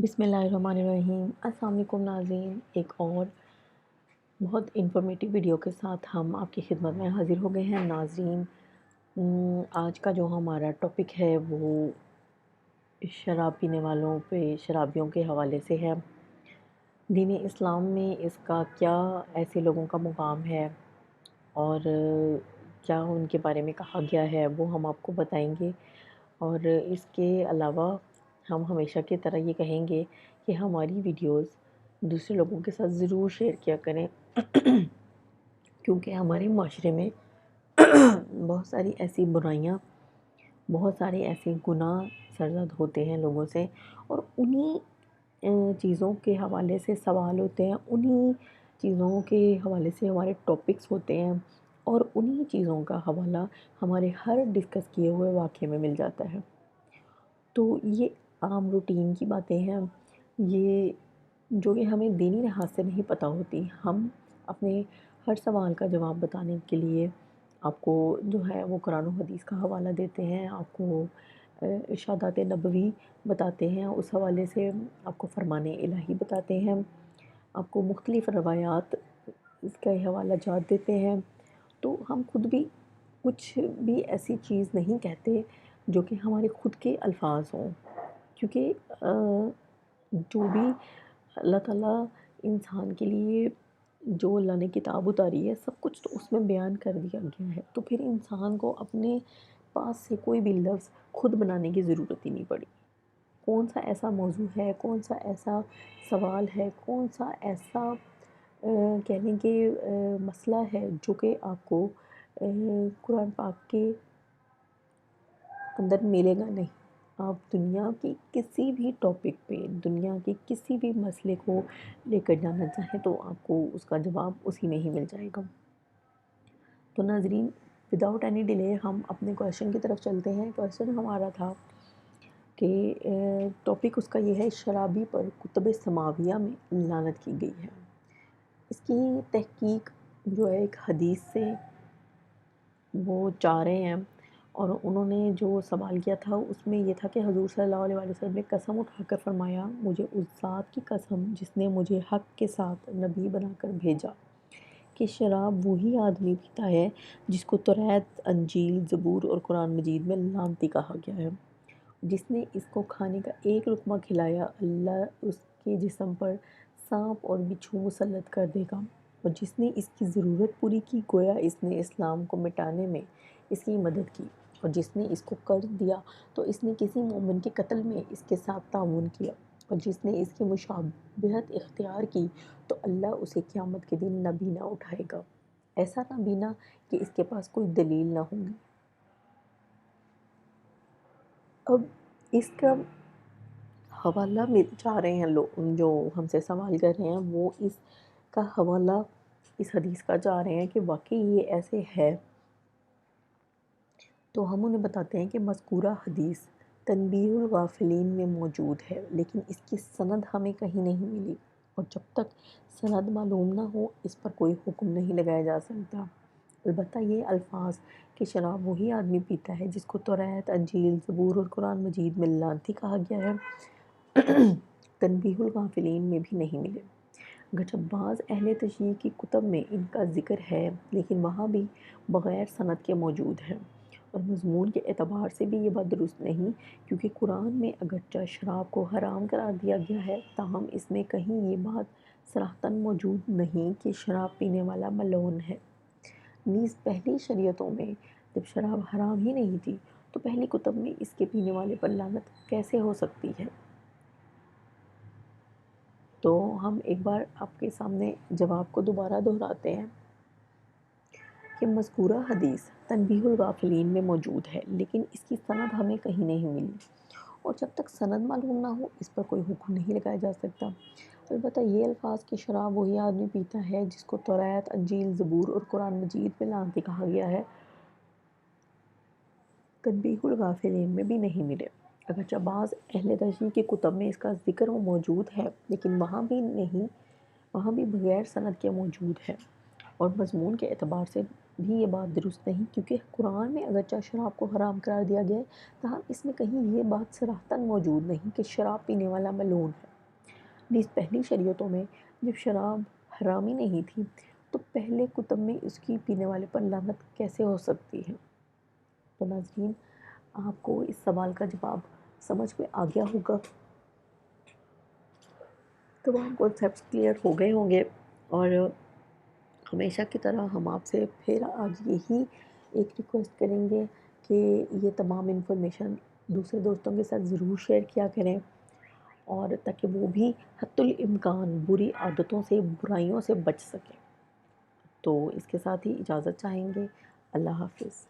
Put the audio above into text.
بسم اللہ الرحمن الرحیم۔ السلام علیکم ناظرین، ایک اور بہت انفارمیٹیو ویڈیو کے ساتھ ہم آپ کی خدمت میں حاضر ہو گئے ہیں ناظرین۔ آج کا جو ہمارا ٹاپک ہے وہ شراب پینے والوں پہ، شرابیوں کے حوالے سے ہے۔ دین اسلام میں اس کا کیا ایسے لوگوں کا مقام ہے اور کیا ان کے بارے میں کہا گیا ہے وہ ہم آپ کو بتائیں گے، اور اس کے علاوہ ہم ہمیشہ کی طرح یہ کہیں گے کہ ہماری ویڈیوز دوسرے لوگوں کے ساتھ ضرور شیئر کیا کریں کیونکہ ہمارے معاشرے میں بہت ساری ایسی برائیاں، بہت سارے ایسے گناہ سرزد ہوتے ہیں لوگوں سے، اور انہی چیزوں کے حوالے سے سوال ہوتے ہیں، انہی چیزوں کے حوالے سے ہمارے ٹاپکس ہوتے ہیں، اور انہی چیزوں کا حوالہ ہمارے ہر ڈسکس کیے ہوئے واقعے میں مل جاتا ہے۔ تو یہ عام روٹین کی باتیں ہیں، یہ جو کہ ہمیں دینی لحاظ سے نہیں پتہ ہوتی۔ ہم اپنے ہر سوال کا جواب بتانے کے لیے آپ کو جو ہے وہ قرآن و حدیث کا حوالہ دیتے ہیں، آپ کو ارشادات نبوی بتاتے ہیں، اس حوالے سے آپ کو فرمان الہی بتاتے ہیں، آپ کو مختلف روایات اس کے حوالہ جات دیتے ہیں۔ تو ہم خود بھی کچھ بھی ایسی چیز نہیں کہتے جو کہ ہمارے خود کے الفاظ ہوں، کیونکہ جو بھی اللہ تعالیٰ انسان کے لیے جو اللہ نے کتاب اتاری ہے سب کچھ تو اس میں بیان کر دیا گیا ہے، تو پھر انسان کو اپنے پاس سے کوئی بھی لفظ خود بنانے کی ضرورت ہی نہیں پڑی۔ کون سا ایسا موضوع ہے، کون سا ایسا سوال ہے، کون سا ایسا کہنے کے مسئلہ ہے جو کہ آپ کو قرآن پاک کے اندر ملے گا نہیں۔ آپ دنیا کی کسی بھی ٹاپک پہ، دنیا کے کسی بھی مسئلے کو لے کر جانا چاہیں تو آپ کو اس کا جواب اسی میں ہی مل جائے گا۔ تو ناظرین، وداؤٹ اینی ڈیلے ہم اپنے کویشچن کی طرف چلتے ہیں۔ کویشچن ہمارا تھا کہ ٹاپک اس کا یہ ہے، شرابی پر کتب سماویہ میں لعنت کی گئی ہے۔ اس کی تحقیق جو ہے ایک حدیث سے وہ چاہ رہے ہیں، اور انہوں نے جو سوال کیا تھا اس میں یہ تھا کہ حضور صلی اللہ علیہ وسلم نے قسم اٹھا کر فرمایا، مجھے اس ذات کی قسم جس نے مجھے حق کے ساتھ نبی بنا کر بھیجا، کہ شراب وہی آدمی پیتا ہے جس کو توریت، انجیل، زبور اور قرآن مجید میں لعنتی کہا گیا ہے۔ جس نے اس کو کھانے کا ایک لقمہ کھلایا، اللہ اس کے جسم پر سانپ اور بچھو مسلط کر دے گا، اور جس نے اس کی ضرورت پوری کی گویا اس نے اسلام کو مٹانے میں اس کی مدد کی، اور جس نے اس کو قرض دیا تو اس نے کسی مومن کے قتل میں اس کے ساتھ تعاون کیا، اور جس نے اس کی مشابہت اختیار کی تو اللہ اسے قیامت کے دن نابینا اٹھائے گا، ایسا نابینا کہ اس کے پاس کوئی دلیل نہ ہوگی۔ اب اس کا حوالہ چاہ رہے ہیں لوگ جو ہم سے سوال کر رہے ہیں، وہ اس کا حوالہ اس حدیث کا چاہ رہے ہیں کہ واقعی یہ ایسے ہے۔ تو ہم انہیں بتاتے ہیں کہ مذکورہ حدیث تنبیہ الغافلین میں موجود ہے، لیکن اس کی سند ہمیں کہیں نہیں ملی، اور جب تک سند معلوم نہ ہو اس پر کوئی حکم نہیں لگایا جا سکتا۔ البتہ یہ الفاظ کہ شراب وہی آدمی پیتا ہے جس کو توریت، انجیل، زبور اور قرآن مجید میں لعنتی کہا گیا ہے، تنبیہ الغافلین میں بھی نہیں ملے۔ اگرچہ بعض اہل تشیع کی کتب میں ان کا ذکر ہے، لیکن وہاں بھی بغیر سند کے موجود ہے، اور مضمون کے اعتبار سے بھی یہ بات درست نہیں، کیونکہ قرآن میں اگرچہ شراب کو حرام قرار دیا گیا ہے، تاہم اس میں کہیں یہ بات صراحتاً موجود نہیں کہ شراب پینے والا ملعون ہے۔ نیز پہلی شریعتوں میں جب شراب حرام ہی نہیں تھی تو پہلی کتب میں اس کے پینے والے پر لعنت کیسے ہو سکتی ہے؟ تو ہم ایک بار آپ کے سامنے جواب کو دوبارہ دہراتے ہیں کہ مذکورہ حدیث تنبیہ الغافلین میں موجود ہے، لیکن اس کی سند ہمیں کہیں نہیں ملی، اور جب تک سند معلوم نہ ہو اس پر کوئی حکم نہیں لگایا جا سکتا۔ البتہ یہ الفاظ کہ شراب وہی آدمی پیتا ہے جس کو توریت، انجیل، زبور اور قرآن مجید میں لعنتی کہا گیا ہے، تنبیہ الغافلین میں بھی نہیں ملے۔ اگرچہ بعض اہل تشیع کی کتب میں اس کا ذکر موجود ہے، لیکن وہاں بھی بغیر سند کے موجود ہے، اور مضمون کے اعتبار سے بھی یہ بات درست نہیں، کیونکہ قرآن میں اگرچہ شراب کو حرام قرار دیا گیا ہے، تاہم اس میں کہیں یہ بات صراحتاً موجود نہیں کہ شراب پینے والا ملعون ہے۔ پہلی شریعتوں میں جب شراب حرام ہی نہیں تھی تو پہلے کتب میں اس کی پینے والے پر لعنت کیسے ہو سکتی ہے؟ تو ناظرین، آپ کو اس سوال کا جواب سمجھ میں آ گیا ہوگا، تمام کانسیپٹس کلیئر ہو گئے ہوں گے، اور ہمیشہ کی طرح ہم آپ سے پھر آج یہی ایک ریکویسٹ کریں گے کہ یہ تمام انفارمیشن دوسرے دوستوں کے ساتھ ضرور شیئر کیا کریں، اور تاکہ وہ بھی حتی الامکان بری عادتوں سے، برائیوں سے بچ سکیں۔ تو اس کے ساتھ ہی اجازت چاہیں گے۔ اللہ حافظ۔